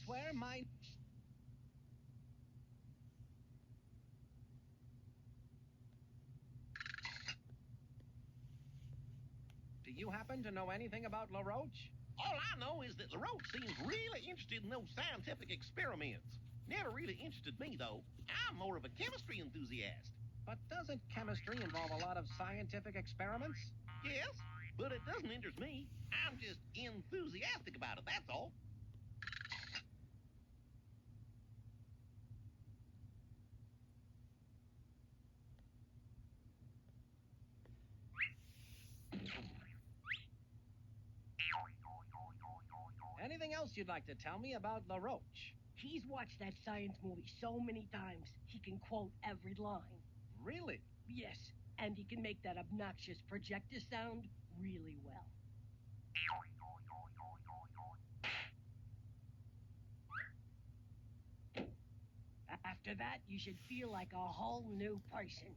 is where my... Do you happen to know anything about LaRoche? All I know is that LaRoche seems really interested in those scientific experiments. Never really interested me, though. I'm more of a chemistry enthusiast. But doesn't chemistry involve a lot of scientific experiments? Yes, but it doesn't interest me. I'm just enthusiastic about it, that's all. Anything else you'd like to tell me about LaRoche? He's watched that science movie so many times, he can quote every line. Really? Yes, and he can make that obnoxious projector sound really well. After that, you should feel like a whole new person.